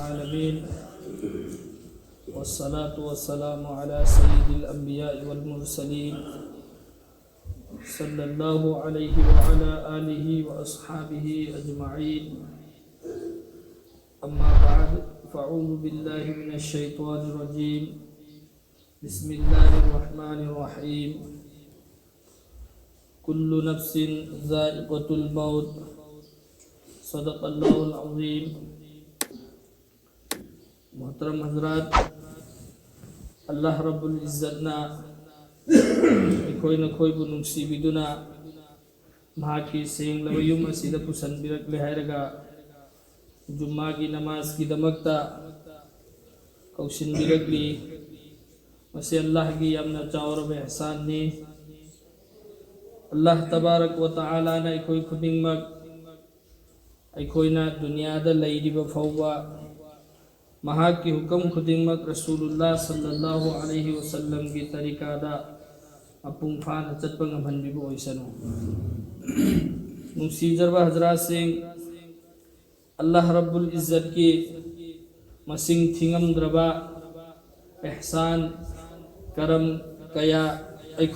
العالمين والصلاة والسلام على سيد الأنبياء والمرسلين صلى الله عليه وعلى آله وأصحابه أجمعين أما بعد فأعوذ بالله من الشيطان الرجيم بسم الله الرحمن الرحيم كل نفس ذائقة الموت صدق الله العظيم. محترم حضرات، اللہ رب العزت نا کوئی نقصی بدنا مہاکی سینگ لویوم اسیدہ پسند برک لہائے رگا جمعہ کی نماز کی دمکتا کوشن برک لی مسیح اللہ کی امنا چاور و احسان نے اللہ تبارک و تعالی نا کوئی خودنگ مک کوئی نا دنیا دا لیدی بفوا مہاک کی حکم خدمت رسول اللہ صلی اللہ علیہ وسلم کی طریقہ دا اپن فان حجت پنگ ہم بھی بوئی سنو نمسی جربہ حضرات سے اللہ رب العزت کی مسنگ تھنگم دربا احسان کرم کیا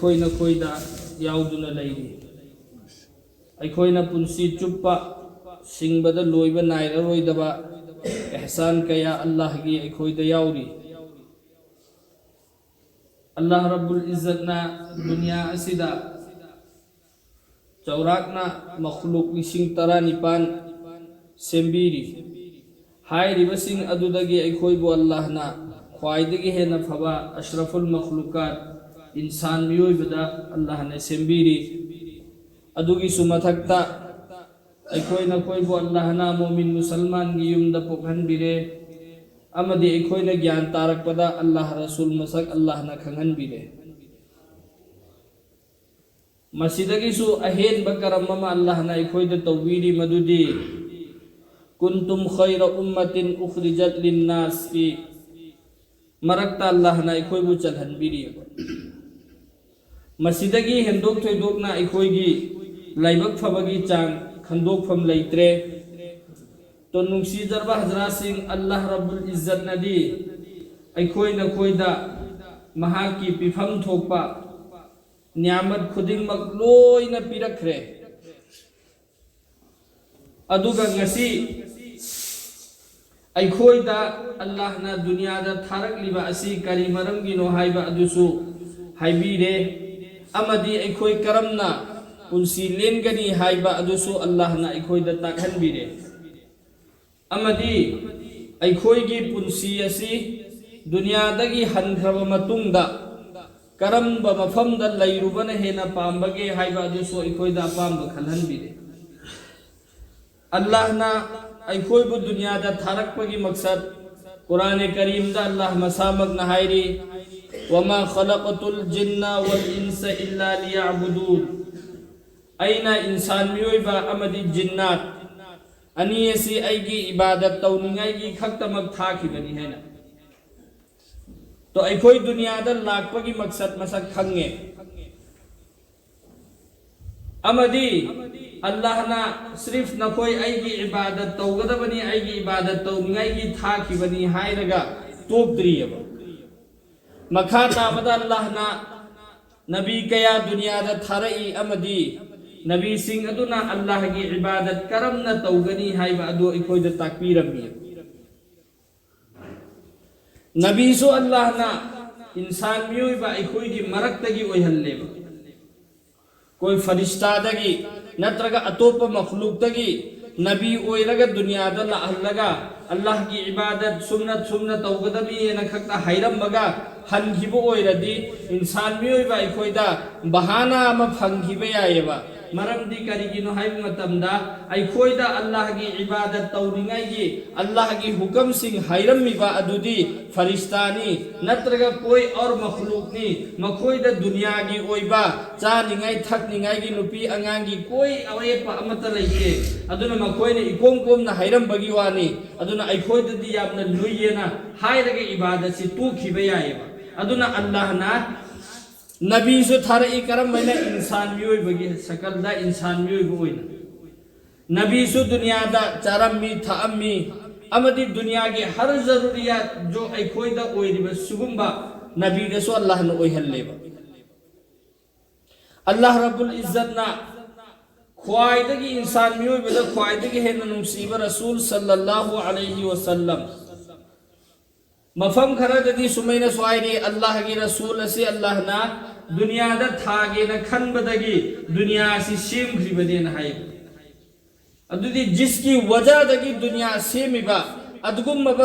کوئی نہ کوئی دا یاودن لیدی کوئی نہ پنسی چپا سنگ بدل لوئی با نائر روئی دبا احسان کیا اللہ کی کوئی دیاوری اللہ رب العزت نا دنیا اسیدہ چوراکنا مخلوق لشنگ ترا نپان سمبیری ہائی ریبسنگ ادو دگی کوئی بو اللہ نا خوائدگی ہے نفبا اشرف المخلوقات انسان میوئی بدا اللہ نے سمبیری ادو کی سمتھکتا کوئی نہ کوئی بو اللہ نا مومن مسلمان کی یمدہ پوکھن بیرے امدی کوئی نہ گیان تارک پدا اللہ رسول مسک اللہ نا کھنگن بیرے مسجدگی سو اہین بکر مما اللہ نا کوئی دے توویری مدودی کنتم خیر امت اخرجت للناس کی مرکتا اللہ نا کوئی بو چلہن بیری مسجدگی ہندوک توی دوکنا کوئی گی لائبک فبگی چانگ کھندوک فم لیترے تو نمسی جربہ حضرات سنگ اللہ رب العزت ندی کوئی نہ کوئی دا مہا کی پیفم تھوکپا نعمت خودنگ مقلوئی نہ پی رکھ رہے ادو گا نسی کوئی دا اللہ نا دنیا دا تھارک لیبا اسی کریم رنگی نو ہائی با ادو سو ہائی بی رے امدی کوئی کرم نا انسی لین گنی ہائی با ادوسو اللہ نا کوئی دتا کھن بھی رے امدی کوئی گی پنسی اسی دنیا دگی ہنگھر و متنگ دا کرم با مفم دا لیروبن ہے نا پامبگے ہائی با ادوسو کوئی دا پامب کھلن بھی رے اللہ نا کوئی با دنیا دا تھارک پگی مقصد قرآن کریم دا اللہ مسامک نہائی ری وما خلقت الجن والانس الا لیعبدون اینا انسان میوئی با امدی جنات انی ایسی ایگی عبادت توننگائی گی کھکتمک تھاکی بنی ہے نا تو کوئی دنیا در لاکپا کی مقصد مسک کھنگے امدی اللہ نا صرف نہ کوئی ایگی عبادت توگدہ بنی ایگی عبادت توننگائی گی تھاکی بنی ہائی رگا توک دریئے با مکھاتا مدہ اللہ نا نبی کیا دنیا در تھرئی امدی نبی سنگ ادونا اللہ کی عبادت کرم نہ توگنی ہائی با ادو کوئی در تکبیر امی نبی سو اللہ نا انسان میوئی با کوئی کی مرک تگی وی حلے با کوئی فرشتہ دگی نترگا اتوپ مخلوق تگی نبی اوئی رگا دنیا در لگا اللہ کی عبادت سنت توگدہ بھی نکھکتا حیرم بگا ہنگیبو اوئی ردی انسان میوئی با کوئی دا بہانا اما پھنگیبے آئے با مرم دی کری کی نوحائی متم دا کوئی دا اللہ کی عبادت تورنگائی گی اللہ کی حکم سنگ حیرم می با ادو دی فرشتانی نترگا کوئی اور مخلوق نی مکوئی دا دنیا کی اوئی با چاننگائی تھک نگائی گی نپی انگانگی کوئی اوئی پا امتا لئیے ادونا مکوئی نے اکوم کوم نا حیرم بگی وانی ادونا کوئی دا دی اپنا لوئیے نا ہائی رگا عبادت سے تو کھی بے آئے با ادونا اللہ نا نبی سو تھارا کرم میں انسان میوئی بگی شکل دا انسان میوئی بوئی نا نبی سو دنیا دا چرم می تھا امی amadi dunya gi har zaruriyat jo aikhoida oiriba sugumba nabi da so Allah na oihalleba Allah Rabbul Izzat na khwaidagi insan miyoy bada khwaidagi henna nungsiba Rasul sallallahu alaihi wasallam mafam khara dadi sumaina swairi Allah gi Rasul asi Allah na dunya da thage na khan badagi dunya si sim khibade na hai adudi jiski wajah dagi dunya semiba adgumma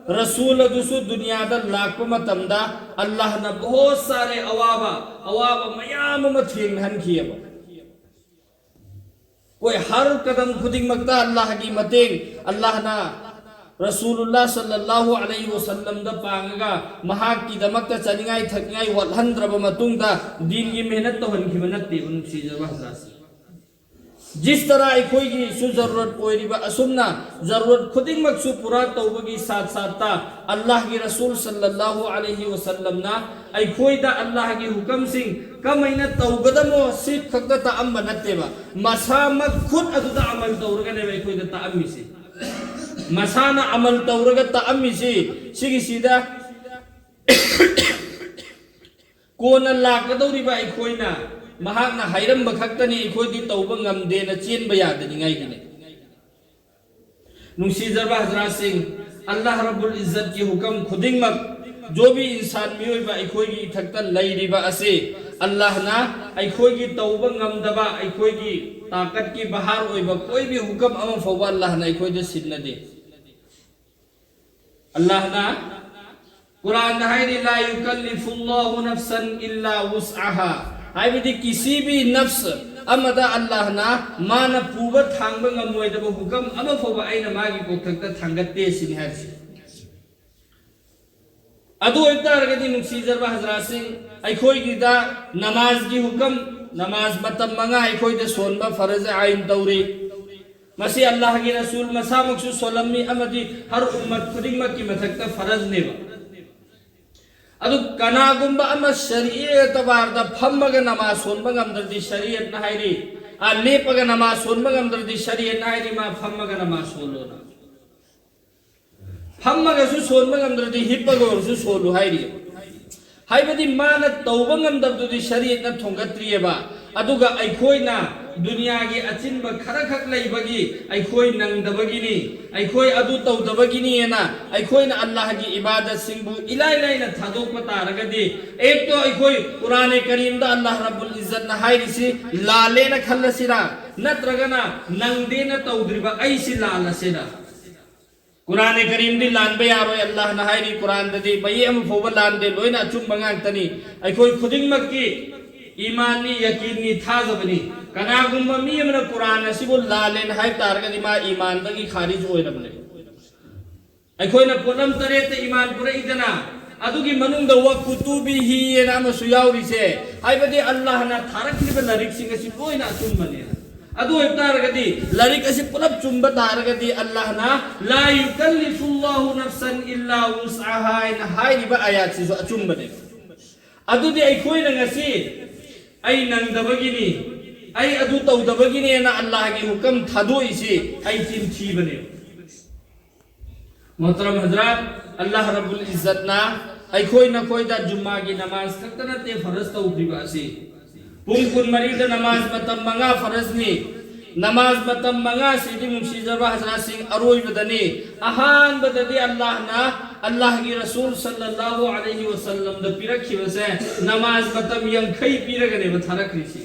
Rasul adusu dunya da lakpa matamda Allah na bahut sare awaba mayam ma thenghan khiyaba koi har kadam khuding makta Allah gi mateng Allah na Rasulullah sallallahu alaihi wasallam da pangaga mahak ki damakta chaningai thakngai walhandraba matungda din gi mehnat to han khibanat te unsi jaba has जिस तरह कोई की सु जरूरत ओरिबा असुमना जरूरत खुदिंग मकसु पूरा तौबगी साथ साथ अल्लाह की रसूल सल्लल्लाहु अलैहि वसल्लम ना आई कोई दा अल्लाह की हुक्म सिंह कमैना तौगदमो सिर्फ खक्ता ता अम्म नत्तेबा मसामक खुद अदुदा अमल तौरगा ने कोई दा अम्मी से मसाना अमल तौरगा ता अम्मी से सिगी सीधा कोन लाकदौरिबा आई कोई ना mahakna hairam bakhaktani ikhoi di tauba ngamde na chen ba yadani ngai gine nungsi zarba hazrat singh Allah Rabbul Izzat ki hukam khuding mak jo bhi insan mioi ba ikhoi gi thakta lairi ba ase Allah na ikhoi gi tauba ngamdaba ikhoi gi takat ki bahar oi ba koi bhi hukam ama fawa Allah na ikhoi de sinna de Allah na Quran na hairi la yukallifullahu nafsan illa wus'aha हाइबदी किसी भी नफ्स अमदा अल्लाह ना माना पूबा थांग नमोय दब हुकम अमा फोबा आइना मागी कोथकता थांगते सिनि हासि अदु एकतारगदी नुक्सी जरबा हजरत सिंह आइखोय गिदा नमाज की हुकम नमाज मतम मंगा आइखोय दे सोनबा फर्ज आइन तौरी मसी अल्लाह की रसूल मसा मकसू सोलमी अमदी हर उम्मत खुदिंग मक्की मथकता फर्ज नेबा अदु कनागुंबा अमा शरीयत बारदा फम्मगा नमाज सोनबा ngamdrdi शरीयत ना हाइरी आ लेपगा नमाज सोनबा ngamdrdi शरीयत ना हाइरी मा फम्मगा नमाज सोलोना फम्मगा सु सोनबा ngamdrdi हिप्पगा सु सोलु हाइरी हाइबदी माना तौबा ngamdrdi शरीयत ना थोंगत्रियबा अदुगा आइखोइना दुनिया की अचिनबा खरा खक लैबगी आइखोइ नंगदबगिनी आइखोइ अदु तौदबगिनी ना आइखोइना अल्लाह की इबादत सिंबु इलाइ लाइना थादोक तारगदी एक तो आइखोइ कुरान करीम दा अल्लाह रब्बुल इज्जत ना हाइरिसि लाले ना खल्लसिरा नत्रगना नंगदे ना तौद्रिबा आइसि लालसिरा कुरान करीम दी लानबे यारो अल्लाह ना हाइरि कुरान ददी बये हम फोबा लानदे लोइना चुम बंगांगतनी आइखोइ खुदिंग मक्की ईमानी यकीनी थाजबनी कनागुम्बा मी अमना कुरान असिबु लालेन हाइ तारगदी मा ईमान दगी खारिज ओइरबने अखोइना पोलम तरेत ईमान पुरा इदना अदुगी मनुंग द व कुतुबिही एना मसु याउरिसे हाइबदी अल्लाह ना थारकलिब लरिक सिंग असि लोइना चुम्बने अदु तारगदी लरिक असि पुलब चुम्ब तारगदी अल्लाह ना ला युकल्लिफुल्लाहु नफ्सन इल्ला वुसअहा इन हाइरिबा आयात Sissu चुम्बने अदुदी अखोइना ngasi ai nangdabagini ai adu tawdabagini na Allah ki hukam thadoisi ai tin thibane muhtaram hazrat Allah Rabbul Izzat na ai khoi na khoi da jumma ki namaz taktana te farz tawdiba ase pung kun mari da namaz matam manga farz ni namaz matam manga sidi mumsizarba hazrat singh aroi badani ahan badadi Allah na Allah की रसूल सल्लल्लाहु अलैहि वसल्लम the पिरखि वसे नमाज मतम यंखै पिरगने बथारक रिसी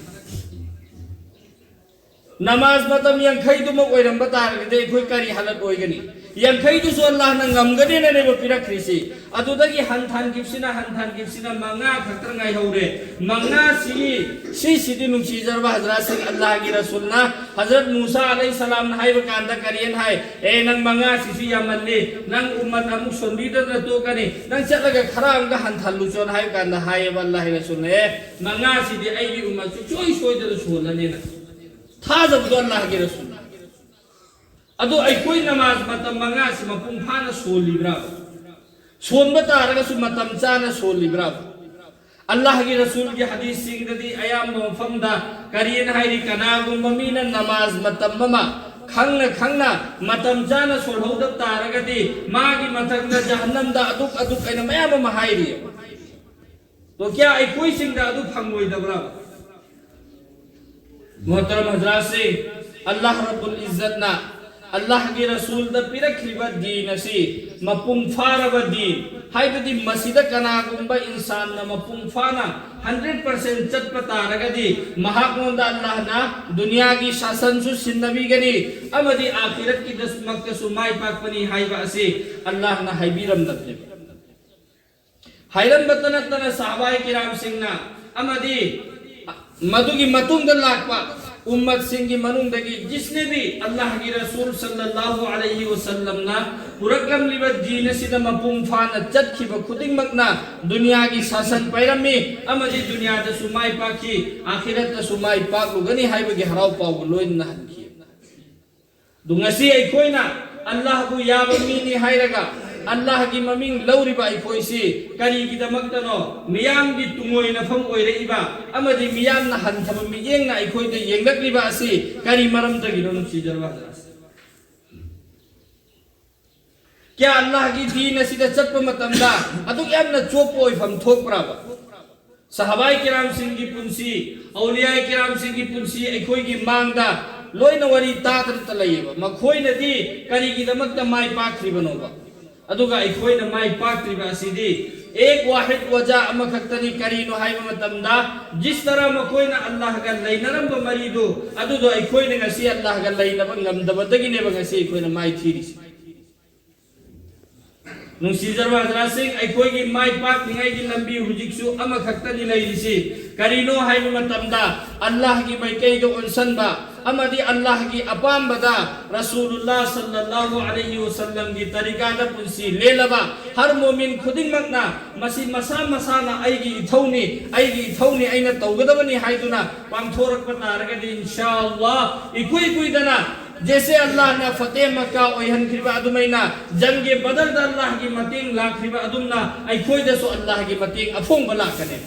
नमाज मतम यंखै दुम ओइरम बतारगदे खोइ करी हालत ओइगनी यंखै दुसु अल्लाह न ngमगने ने ब पिरखरिसी अदुदगी हनथान गिप्सिना मंगा खत्रंगाइ हौरे मंगा सी सिदि नुंसी जरबा हजरत सिंह अल्लाह की रसूल ना हजरत मूसा अलैहि सलाम न हाइब कांदा करियन हाय ए नंग मंगा सिसि यामल्ले नंग उम्मत अमु सोंदीद तो कने नंग चलगा खरा अंग हनथान लुचोन हाइब कांदा हाय अल्लाह रसूल ने मंगा सिदि आइगी उम्मत चोइ सोइदर सोलने ना थाजब अल्लाह की रसूल अदो अखोई नमाज मतम मंगा से मपुंग फाना सोलिब्रा सोनबा तारगा सु मतम चाना सोलिब्रा अल्लाह की रसूल की हदीस सिंगददी अयाम मफमदा करियन हाइरी कनागुम मीना नमाज मतम mama khangna khangna matam jana solhodab taragadi magi mathakna jahannamda aduk aina mayam ma hairi to kya ai koi singda adu phangoi dabra muhtaram hazrat se Allah Rabbul Izzat na Allah ki Rasul da pirakhiba din asi mapung faraba din haibadi masida kana gumba insan na mapung fana 100% chatpa taragadi mahakonda Allah na dunya ki shasan su sinnabi gani amadi akhirat ki dasmak ka sumai pakpani haiba asi Allah na haibiram dabne hairam batanatana sahabai kiram singna amadi मधुगी मतुंग Lakhpa उम्मत सिंह की मनुंग दगी जिसने भी अल्लाह की रसूल सल्लल्लाहु अलैहि वसल्लम ना पुरकम लिबत दीन सिदा मपुंग फान चत खिब खुदिंग मकना दुनिया की शासन पैरमी अमदी दुनिया द सुमाई पाकी आखिरत द सुमाई पाक लुगनी हाइबगे हराव पाव लोइन ना हनखि दुंगसी आई कोइना अल्लाह को याब मीनी हाइरगा Allah ki maming lauriba ifoisi kari ki damakdano miyam ki tungoi na pham oire iba amadi miyam na hantham miyeng na ikoi de yenglak liba asi kari maram ta gi non si jarwa kya Allah ki din asida chatpa matamda adu yam na chopoi pham thok praba sahabai kiram singh ki punsi auliya kiram singh ki punsi ikoi ki mangda loina wari ta talayeba makhoi na di kari ki damakda mai pakri banoba aduga ikoina mai pakriba asidi ek wahid waja amakhaktani karino haiba matamda jis tarah makoina Allah ga lainaram ba maridu adudo ikoina ngasi Allah ga lainaba ngamdabadagi ne ba ngasi ikoina mai thiri nung sijarwa drasing ikoi gi mai pak ningai gi lambi hujiksu amakhaktani lairisi karino haiba matamda Allah gi mai kai do onsan ba amadi Allah ki apam bada Rasulullah sallallahu alaihi wasallam ki tarika da punsi lelaba har mu'min khuding makna masi masa na aigi ithawni aina tawgadabani haiduna pangthorak pataraga di inshallah ikui dana जैसे अल्लाह ने फतेह मक्का ओहन खिबा अदुमैना जंगे बदर the अल्लाह की मतिंग ला खिबा अदुमना अखोय दसो अल्लाह की मतिंग अफोंग बला कने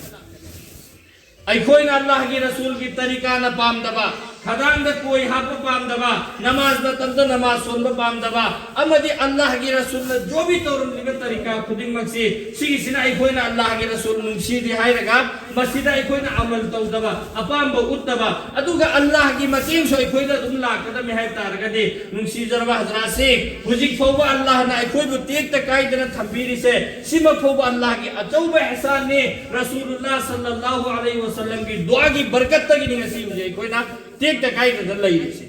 अखोय ना अल्लाह की रसूल की तरीका ना पाम दबा खदान द कोई हाप पाम दबा नमाज द तंद नमाज सोन पाम दबा अमदी अल्लाह की रसूल ने जो भी तौर लिबे तरीका खुदिंग मक्सी सिगी सिना अखोय ना अल्लाह की रसूल नुंसी दि हायरगा मस्जिद अखोय ना अमल तौ दबा अपाम ब उतबा अदुगा अल्लाह की मतिंग सो अखोय द दुम ला कदम है तारगा दे नुंसी जरवा हजरा से हुजिक फोबा अल्लाह ना अखोय बु तेक त काई दना थंबीरी से सिमा फोबा अल्लाह की अचौबा एहसान ने रसूलुल्लाह सल्लल्लाहु अलैहि वसल्लम की दुआ की बरकत तक नहीं नसीब मुझे कोई ना तेक त काई दना लई से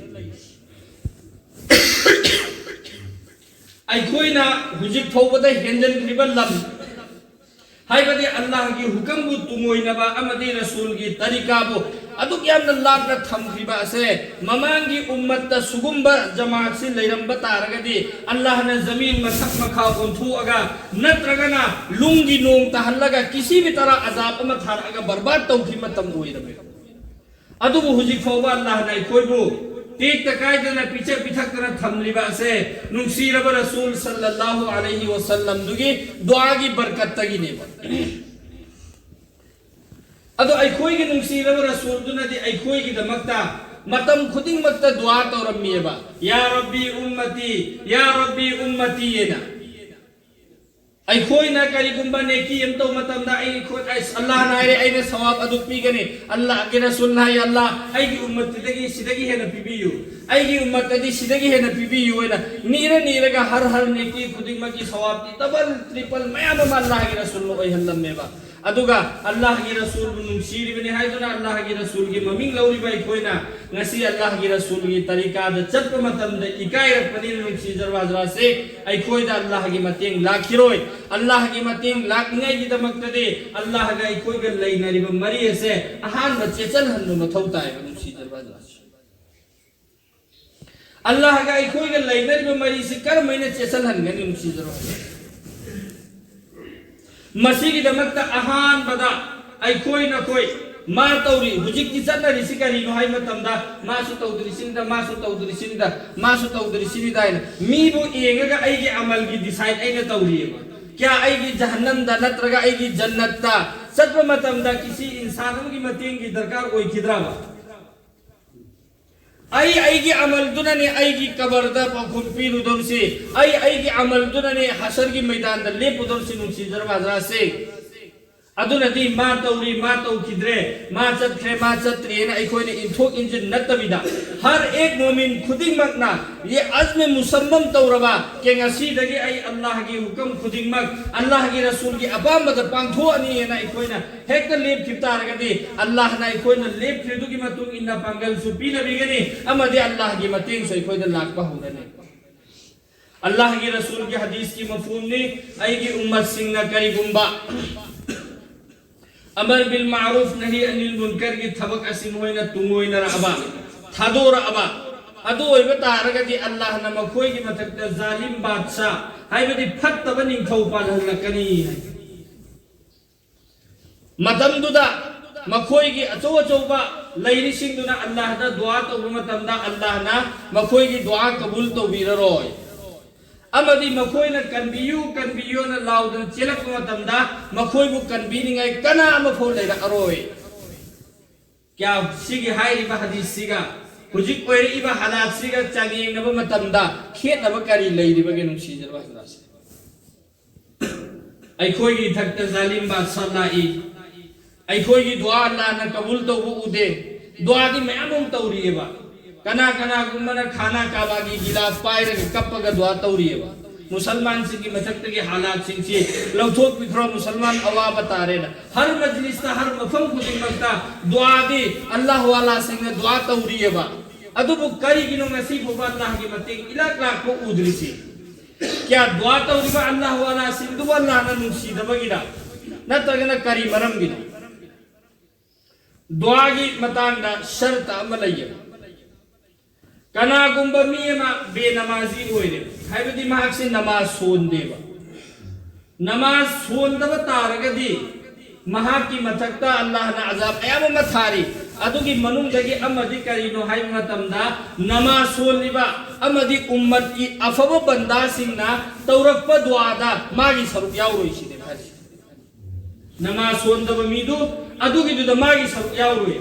अखोय ना हुजिक फोबा द हेंजन खिबल लम हाइबदी अल्लाह की हुक्म बु तुमोइनबा अमदी रसूल की तरीका बु अदुक यामना लाकना थमखिबा से ममांगी उम्मत ता सुगुम्बा जमात से लैरंबा तारगदी अल्लाह ने जमीन मथक मखा उन्थुअगा नत्रगना लुंगी नोंग तहल्लगा किसी भी तरह अजाब अमा थारगा बर्बाद तौखि मतम ओइरबे अदुबु हुजिक फौबा अल्लाह ने कोइबु तेक तकायदना पीछे पिथकना थमलिबा से नुंसीरब रसूल सल्लल्लाहु अलैहि वसल्लम दुगी दुआ की बरकत तगी नेबा अदो अखोई की नुंसीरब रसूल दुनदी अखोई की दमकता मतम खुदिंग मक्ता दुआ तौरमियबा या रब्बी उम्मती येना अखोई ना करीगुंबा नेकी यमतो मतम दा अल्लाह ना रे आइने सवाब अदुक पीगने अल्लाह के रसूल ना या अल्लाह आइगी उम्मत दगी सिदगी हेना पिबियु आइगी उम्मत दगी सिदगी हेना पिबियु वेना नीरगा हर नेकी खुदिंग मकी सवाब ती डबल ट्रिपल मयाम अल्लाह के रसूल नो हल्लम मेबा अदुगा अल्लाह की रसूल नुंसीरी बने हाइदुना अल्लाह की रसूल की ममिंग लौरी बाई कोइना ngasi अल्लाह की रसूल की तरीका द चत्प मतम द इकाय रखनी नुंसी जरवाजरा से आई कोइ द अल्लाह की मतिंग लाखिरोय अल्लाह की मतिंग लाखंगाई की दमक्तदे अल्लाह गा आई कोइ ग लैनरिब मरी से अहान बच्चे चल हन्नु मथौता है नुंसी जरवाजरा अल्लाह गा आई कोइ ग लैनरिब मरी से कर महीने चेचल हनगनि नुंसी जरवाजरा मसी की दमकता अहान बदा आई कोई ना कोई मा तौरी हुजिक की चन्ना रिसी करी नो हाई मतमदा मासु तौदरिसिंदा मीबु एंगगा आइगे अमल की डिसाइड आइना तौरीबा क्या आइगी जहन्नम दा नत्रगा आइगी जन्नत दा सत्व मतमदा किसी इंसान की मतेंग की दरकार ओइ खिद्राबा أي عمل دونني أي كبر دا بكم بيلو دونسي أي عمل دونني حشر کی میدان دا لیپ دونسي نونسي دربا دراسي أدونا دي ما توري ما تو كدري ما تدخل ما تدري أنا أيكون إنفوق إنجن نتبيدا هر एक मोमिन खुदिंग मकना ये अज़्म मुसम्मम तौरबा के ngasi dagi ay Allah ki hukum खुदिंग मक Allah की रसूल की अबाम बद पांथो अनि ये ना इकोई ना हेक लेप खिप्ता रगदी Allah ना इकोई ना लेप खिदु की मतुंग इन्ना पंगल सुपी नबी गनी अमदे Allah की मतिंग सो इकोई ना लाख बहु ने Allah की रसूल की हदीस की मफहूम ने आई की उम्मत सिंह ना करी गुंबा अमर बिल मारूफ नहीं अनिल मुनकर की थबक असिम होइना तुंगोइना रअबा थादोर अबा अदो ओइबा तारगदी अल्लाह न मखोय की मथकता जालिम बादशाह हाइबदी फत्तब निंथौ पालहलकनी मदमदुदा मखोय की अचो अचोबा लैरिसिंगदुना अल्लाह दा दुआ तौबा मतमदा अल्लाह ना मखोय की दुआ कबूल तौबीररोय अमदी मखोय न कनबियु न लाउदन चिलक मतमदा मखोय बु कनबिनिंगै कना अमफो लेरा अरोय क्या सिगी हाइरिबा हदीस सिगा हुजिक ओइरिबा हालात सिगा चांगिंगनबा मतमदा खेतनबा करी लैरिबगे नुंसिजरबा हरासे अखोय की थक्ता जालिम बादशाह लाई अखोय की दुआ अल्लाह न कबूल तौबु उदे दुआ दी मयामुम तौरियबा कना कना गुमना खाना काबा की गिलाफ पायरे कपगा दुआ तौरियबा मुसलमान से की मथक्त के हालात सिंह से लौथोक बिखरो मुसलमान अवा बता रहे ना हर मजलिस का हर मफम खुदिंग मकता दुआ दे अल्लाह वाला सिंह ने दुआ तौरियबा अदुबु करी गिनो नसीब होगा अल्लाह की मते इलाक लाख को उदरी से क्या दुआ तौरिबा अल्लाह वाला सिंह दुआ अल्लाह ना मुसीदा बगिरा न तगना करी मरम गिना दुआ की मतांगा शर्त अमलय्य कना गुंबा मीमा बेनमाजी होइरे हाइबदी महाक से नमाज सोंदेबा नमाज सोंदबा तारगदी महाक की मथक्ता अल्लाह ना अजाब अयाम मथारी अदुगी मनुंगदगी अमदी करिनो हाइ मतमदा नमाज सोलिबा अमदी उम्मत की अफब बंदा सिंगना तौरप दुआदा मागी सरुक यावरोइसिने भाजी नमाज सोंदबा मीदु अदुगी दुदा मागी सरुक यावरोइ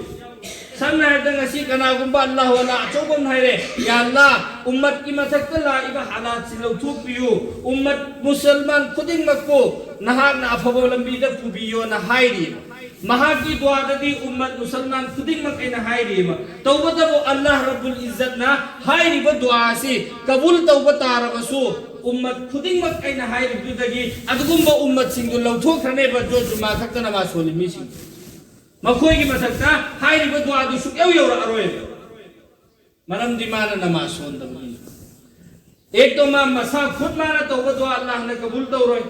सामने ngasi kana gumba Allah wala chobom haire ya Allah ummat ki mathak la iba halat si lauthuk piu ummat musalman khuding makko nahak na afabo lambi da pubiyo na hairi maha ki dua dadi ummat musalman khuding makai na hairi ma tawbata bo Allah rabbul izzat na hairi ba dua si kabul tawbata rabasu ummat khuding makai na hairi du dagi adugumba ummat singdu lauthuk thane ba jo juma thakta na ma soli mi sing मखोय की मथक्ता हाइरिबा दुआ दु सुक्यौ यौरा अरोय मरम दिमाना नमाज सोंदम एक तो मा मसा खुद माना तौबा दुआ अल्लाह ने कबूल तौरोय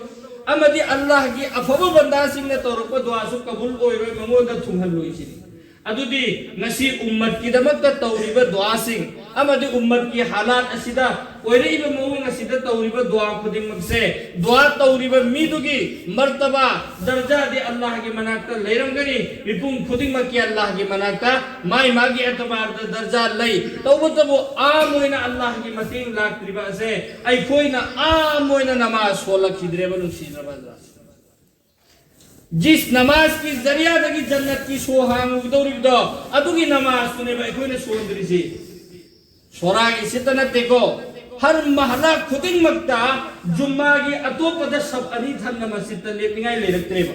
अमदी अल्लाह की अफबो बंदा सिंह ने तौरप दुआ सु कबूल ओइरोय मंगोदा थुंहल लोइसिनी अदुदी नसी उम्मत की दमक तौरिबा दुआ सिंह अमदी उम्मत की हालात असिदा ओइरिबा मौंग असिदा तौरिबा दुआ खुदिंग मकसे दुआ तौरिबा मीदुगी मर्तबा दर्जा दे अल्लाह के मनाकता लेरंगनी विपुंग खुदिंग मकी अल्लाह के मनाकता माई मागी एतबार द दर्जा लई तौबतबो आम होइना अल्लाह की मतिंग लाक्रिबा से आई कोइना आम होइना नमाज सोला खिद्रेबा नुसीरबा जिस नमाज की जरिया दगी जन्नत की सोहांग उदौरिबदो अदुगी नमाज सुने भाई कोई ने सोंदरी से सोरागी सितनते को हर महला खुदिंग मक्ता जुम्मा की अतोपद सब अनी थन मस्जिद लेपिंगाई ले रखतेबा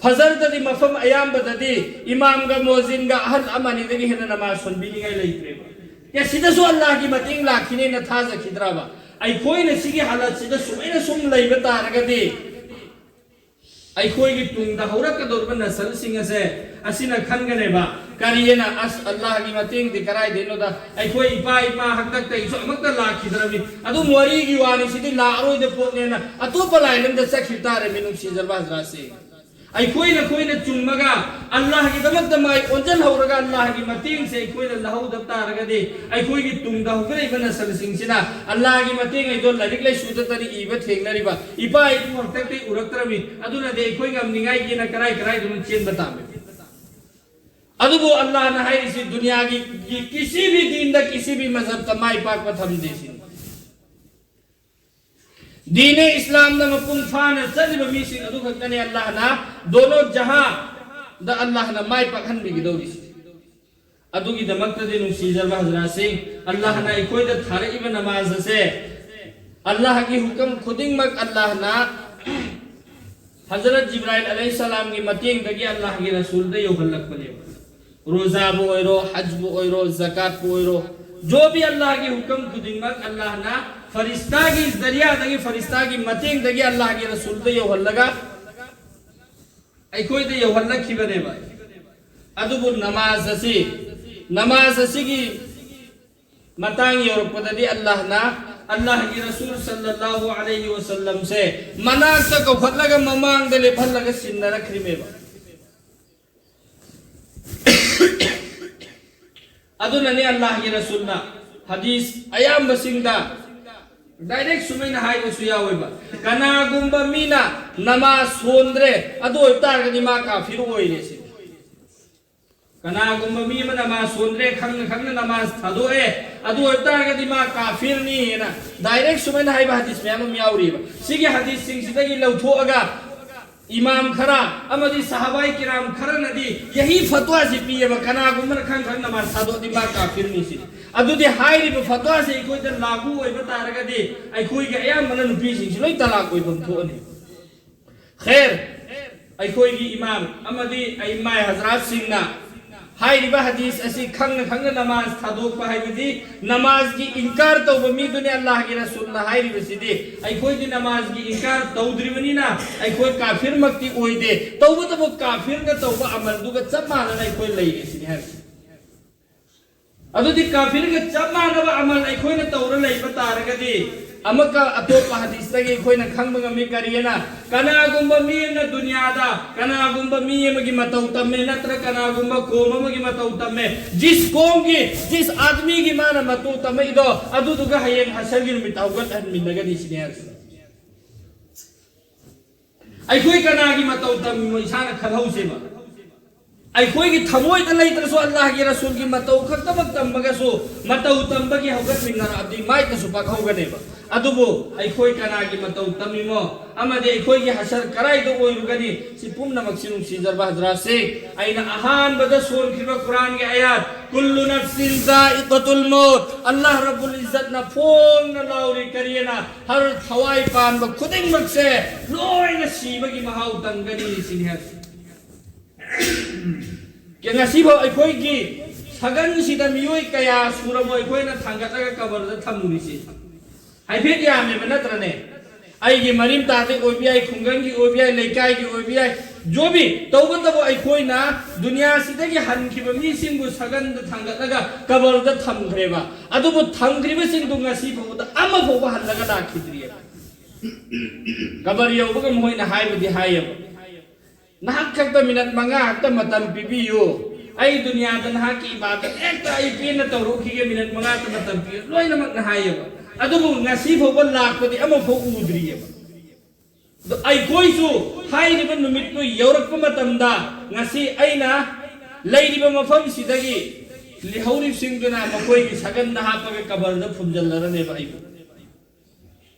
फजर ददी मफम अयाम बददी इमाम गा मोजिन गा अहल अमानी दगी हेना नमाज सुनबिनिगाई लेत्रेबा या सिदसु अल्लाह की मतिंग लाखिने न था जखिद्राबा आई कोई ने सिगी हालत सिदा सुमेना सुम लैबा तारगदी अखोई की तुंगदा हौरकदोरबा नसल सिंह से असिना खनगनेबा करियना अस अल्लाह की मतिंग दि कराई देनोदा अखोई इपा इमा हक्तक तै सो अमक्ता लाखिद्रबि अदु मोरी की वानी सिदि लारोय दे पोनेना अतोपा लाइनम द सखितारे मिनु सिजरबा रासे अखोई न चुमगा अल्लाह की दमक दमाई ओंजल हौरगा अल्लाह की मतिंग से अखोई न लहौ दत्ता रगदे अखोई की तुंगदा हुगरे बना सल सिंह सिना अल्लाह की मतिंग ए दो लरिक ले सुदतरी इबा थेंगनरिबा इपा इपु हक्तक उरक्तरबि अदुना दे अखोई गम निगाई की न कराई कराई दुन चेन बतामे अदुबो अल्लाह न हाई इसी दुनिया की किसी भी दीन दा किसी भी मजहब का माई पाक पथम देसी दीने इस्लाम न मपुंग फान चलिब मीसिंग अदु खतने अल्लाह ना दोनों जहां द अल्लाह न माई पाक हन बिगी दौरिसी ꯑꯗꯨꯒꯤ ꯗꯃꯛꯇꯗꯤ ꯅꯨꯡꯁꯤꯖꯔꯕ ꯍꯖꯔꯥꯠꯁꯤꯡ ꯑꯜꯂꯥꯍꯅ ꯑꯩꯈꯣꯏꯗ ꯊꯥꯔꯛꯏꯕ ꯅꯃꯥꯖ ꯑꯁꯦ ꯑꯜꯂꯥꯍꯒꯤ ꯍꯨꯀꯝ ꯈꯨꯗꯤꯡꯃꯛ ꯑꯜꯂꯥꯍꯅ हजरत जिब्राइल अलैहि सलाम की मतेंग दगी अल्लाह की रसूल दे योहल्लक बने रोजा बो ओइरो हज बो ओइरो ज़कात बो ओइरो जो भी अल्लाह की हुक्म खुदिंगमक अल्लाह ना फरिश्ता की जरिया दगी फरिश्ता की मतेंग दगी अल्लाह की रसूल दे योहल्लगा अइकोय दे योहल्लक की बने बा अदुबु नमाज असी की मतांग योरपददी अल्लाह ना अल्लाह की रसूल सल्लल्लाहु अलैहि वसल्लम से मनाक तक फटलगा ममांग दले फटलगा सिन्ना रखरिमेबा अदुनने अल्लाह की रसूल ना हदीस अयाम बसिंगदा डायरेक्ट सुमैना हाइबसु यावेबा कनागुंबा मीना नमाज सोंद्रे अदु ओइतारगदि मा काफिर ओइरेसे कनागुंबा मी म नमाज सोंद्रे खंग नमाज थादोए अदु ओइतारगदि मा काफिर नी ना डायरेक्ट सुमैना हाइबा हदीस म्याम यावरिबा सिगे हदीस सिंग सिदगी लौथोअगा इमाम खरा अमदी सहाबाई किराम खरा नदी यही फतवा से पिएबा कनागुंबा खंग नमाज थादोदि मा काफिर नी सि अदुदि हाइरिबा फतवा से इकोइदा लागू ओइबा तारगदि अइखोइगे अयामना नुपि सिंग लोइ तलाक ओइबम थोअनि खैर अइखोइगी इमाम अमदी अइमाय हजरात सिंगना हाइरिबा हदीस असी खंग नमाज थादोकपा हाइबदि नमाज की इनकार तौबा मीदुने अल्लाह की रसूल ना हाइरिबसिदि अइखोइदि नमाज की इनकार तौद्रिबनिना अइखोइ काफिर मक्ति ओइदे तौबतबो काफिर ग तौबा अमल दुगा चमाना अइखोइ लैरेसिनि हाइ अदुदि काफिर ग चमाना अमल अइखोइना तौरा लैबा तारगदि अमका अतोपा हदीस तगे अइखोइना खंगबा ngami करियना कनागुंबा मी न दुनियादा कनागुंबा मी अमगी मतौ तम्मे नत्र कनागुंबा कोम अमगी मतौ तम्मे जिस कोम की जिस आदमी की माना मतौ तम्मे इदो अदुदुगा हयेंग हसरगी मिताउगत हनमिनगदि सिनियर अइखोइ कनागी मतौ तम्मे इसाना खलौसेमा अइखोइ की थमोइ द लैतरसो अल्लाह की रसूल की मतौ खतमक तम्बगसो मतौ तम्बगी हौगत मिनर अब्दी माइ कसु पखौगनेबा अदुबो अइखोइ कनागी मतौ तमिमो अमदे अइखोइ की हसर कराइ दो ओइरुगनि सि पुम्नमक सिनुं सिजरबा हजरात से आइना अहान बद सोरखिबा कुरान की आयत कुल्लु नफ्सिन जाइqatul मौत अल्लाह रब्बुल इज्जत ना फोंग ना लाउरी करियना हर थवाई पान ब खुदिंगमक से लोइना सीबगी महाउ तंगनी सिनिया के ngasibo अइखोइ की सगन सिदा मियोइ कया सुरबो अइखोइना थांगतगा कबरदा थमुरिसि हाइफेट यामे नत्रने आइगी मरिम ताते ओबियाई खुंगंगी ओबियाई लेकाईगी ओबियाई जो भी तौबतबो अइखोइना दुनिया सिदगी हनखिबा मिसिंगु सगन थांगतगा कबरदा थमख्रेबा अदुबो थमख्रिबा सिंगदु ngasi फौदा अमा फौबा हल्लगा लाखिद्रिया कबर यौबगा मोइना हाइबदि हायबा नाहक खक्ता मिनट मंगा हक्ता मतम पिबियो आई दुनिया द नाहक की इबादत एकता आई पेन तौरुखिगे मिनट मंगा त मतम पियो लोइनमक ना हायबा अदुबु ngasi फौबा लाखपदि अमा फौ उद्रियबा दो अइखोइसु हाइरिबा नुमितु यौरकपा मतमदा ngasi अइना लैरिबा मफम सिदगी लिहौरि सिंगदुना मखोइगी सगन हापगा कबरदा फुमजल्लरनेबा अइबु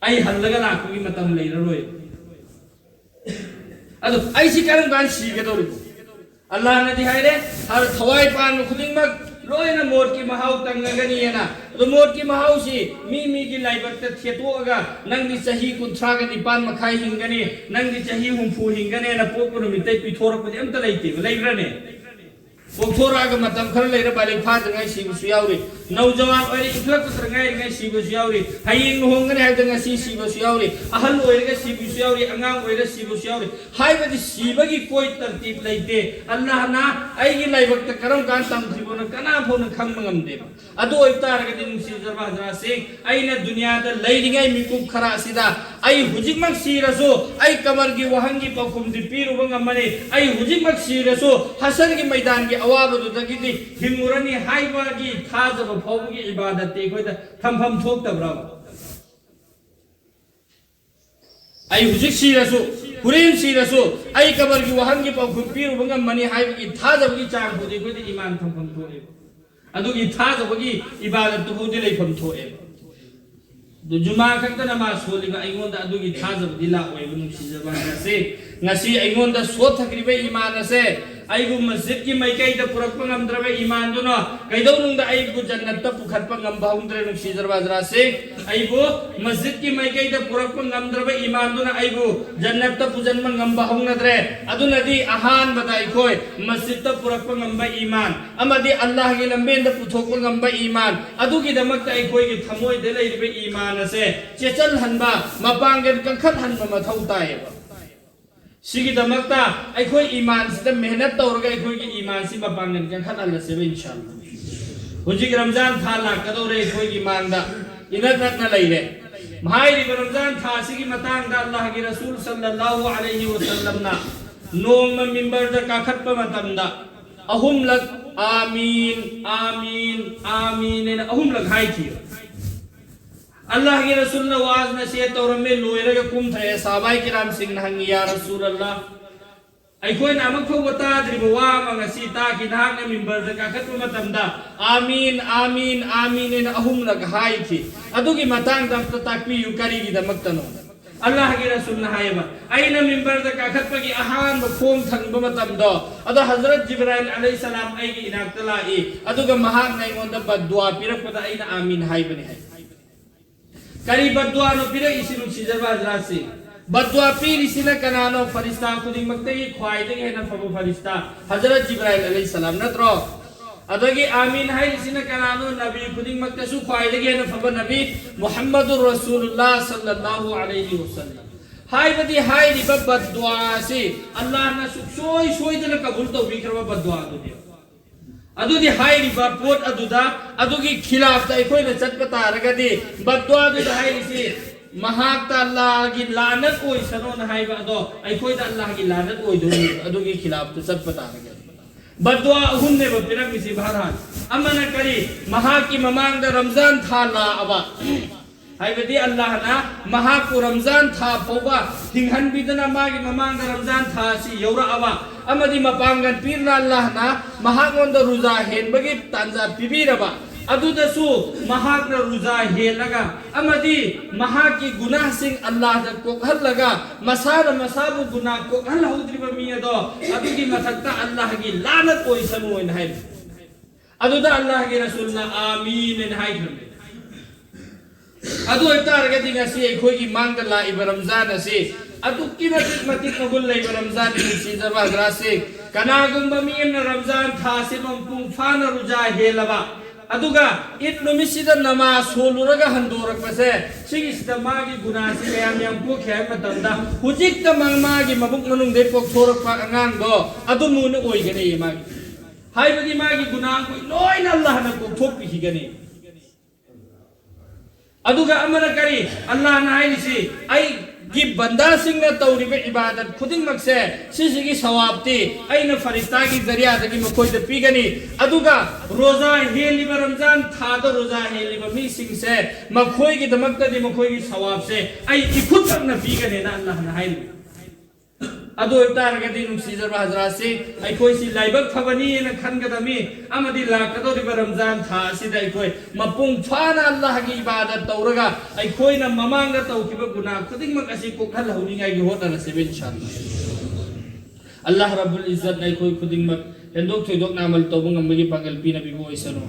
आई हल्लगा लाखुगी मतम लैररोय अदु ऐसी कारण गान सीगदौरिबु अल्लाह ने दिहाइरे हर थवाई पान खुदिंगमक लोइना मोट की महाउ तंगगनियना तो मोट की महाउ सी मी की लाइबक थेतोगा नंगदी चही कुंथ्रा ग निपान मखाई हिंगने नंगदी चही हुंफु हिंगने न पोकु मितै पिथोरपदि अमत लैते लैब्रने पोथोराग मतम खर लैर बाले फादंगाई सिबसु याउरि नौजवान ओइरे इखलक तरंगाई सिबसु याउरि हायिंग होंगने हायदंगा सिबसु याउरि अहल ओइरेगा सिबसु याउरि अंगांग ओइरे सिबसु याउरि हायबदि सिबगी कोई तरतीब लैते अल्लाह ना आइगी लाइबक त करम गान तमथ्रिबो न कना फोन खंगमंगमदे अदो ओइतारगदि नुसिजरबा हजरा से आइना दुनिया द लैरिंगाई मिकुब खरा सिदा आई हुजिकमक सिरसो आई कबर की वहंगी पखुम दि पिरुबंग मने आई हुजिकमक सिरसो हसन की मैदान की अवाबदुदगिदि हिमुरनी हाइबागी थाजब फौगी इबादत एखोइदा थमफम थोक्तब्रा आई हुजिक सिरसो हुरेन सिरसो आई कबर की वहंगी पखुम पिरुबंग मने हाइबागी थाजबगी चांग होदे एखोइदा ईमान थमफम थोए अदुगी थाजबगी इबादत होदे लैफम थोए जुमा खक्ता नमाज सोलिबा अइगोंदा अदुगी थाजबदी लाओय नुसिजबा से ngasi अइगोंदा सोथक्रिबे ईमान से aibu masjid ki mai kai da purak pangam draba iman do no kaidau nung da aibu jannat ta pukhat pangam baung dre nung si jarba jara se aibu masjid ki mai kai da purak pangam draba iman do na aibu jannat ta pujan mangam baung na dre aduna di ahan badai khoi masjid ta purak pangam ba iman amadi allah gi lamben da puthok pangam ba iman adu gi damak ta ai khoi gi thamoi de lai be iman ase chechal hanba mapangen kangkhat hanba mathau tai ba sigi damakta ai khoi iman sida mehnat tawraga ai khoi gi iman si mapangen kangkhat alla se inshallah hujik ramzan tha la kadore ai khoi gi iman da inat na laile mahai ri ramzan tha sigi matang da allah gi rasul sallallahu alaihi wasallam na nom minbar da kakhat pa matam da ahum lak amin amin amin ne ahum lak hai thi Allah ke Rasul na waaz na siya tawram mein loira ka kum thaya sahabai kiram sing nahangi ya Rasul Allah ai khoi na mak phau bata dri bawa ma ngasi ta ki nahak na mimbar da ka khat matam da amin amin amin ne ahum lag hai thi adu ki matang dam ta takpi yu kari gi da maktano Allah ke Rasul na hayba ai na mimbar da ka khat pagi ahan ba khom thang ba matam do adu Hazrat Jibril alayhi salam ai gi inak tala e adu ga mahak na ngon da badwa pirak pada ai na amin hai bani hai kari badwa no pira isinu sijarba jrasi badwa pir isina kanano farista khuding maktai khwai de hena fabu farista Hazrat Jibril alayhi salam natro adagi amin hai isina kanano nabi khuding makta su khwai de hena fabu nabi Muhammadur Rasulullah sallallahu alaihi wasallam hai badi hai ri badwa si Allah na suksoi soi de kabul to bikrama badwa do adu di hai ri pot adu da adu ki khilaf ta ikoi na chat pata raga di badwa du hai si mahak ta Allah gi lanat oi sano na hai ba do ikoi da Allah gi lanat oi do adu ki khilaf ta chat pata raga badwa hun ne ba pirak misi bharan amana kari mahak ki mamang da ramzan tha la aba hai badi Allah na mahak ku ramzan tha pawba hinghan bidana magi mamang da ramzan tha si yaura aba amadi mapangan pirna Allah na mahagon da ruza hen bagi tanza pibiraba adu da su mahak na ruza hen laga amadi mahaki gunah sing Allah da kokhal laga masara masabu gunah kokhal hodri ba mi do adu ki mathakta Allah gi lanat koi sanu en hai adu da Allah gi rasul na amin en hai adu tar ga dinga si khoi gi mang da la ibn ramzan asi adu ki matik magul lai ramzan ni si jarba grase kana gumba mi en ramzan tha se mom pung fana ruja helaba aduga it numisida nama soluraga handorak pase sigi sida magi guna si yam yam pu khe matanda hujik ta mangma gi mabuk manung de pok thorak pa angang do adu mu ne oi gane magi hai bagi magi guna ko loi na Allah na ko thop hi gane aduga amara kari Allah na hai si ai gi banda sing na tawri be ibadat khuding makse sisigi sawabti aina farista gi zariya dagi makoi da pigani aduga roza heli ramzan tha da roza heli ba mi sing se makoi gi damakta di makoi gi sawab se ai ikhut tak na pigani na Allah na hai adu tar ga din sijar ba hazrat se ai koi si laibak phabani na khan ga dami amadi la ka do ri ramzan tha si dai koi mapung phana Allah gi ibadat tawraga ai koi na mamang da taw ki ba guna khuding mak asi ko khal honi ngai gi hota na se inshallah Allah rabbul izzat ai koi khuding mak endok thoi dok namal to bang am gi pangal pi na bi bo isano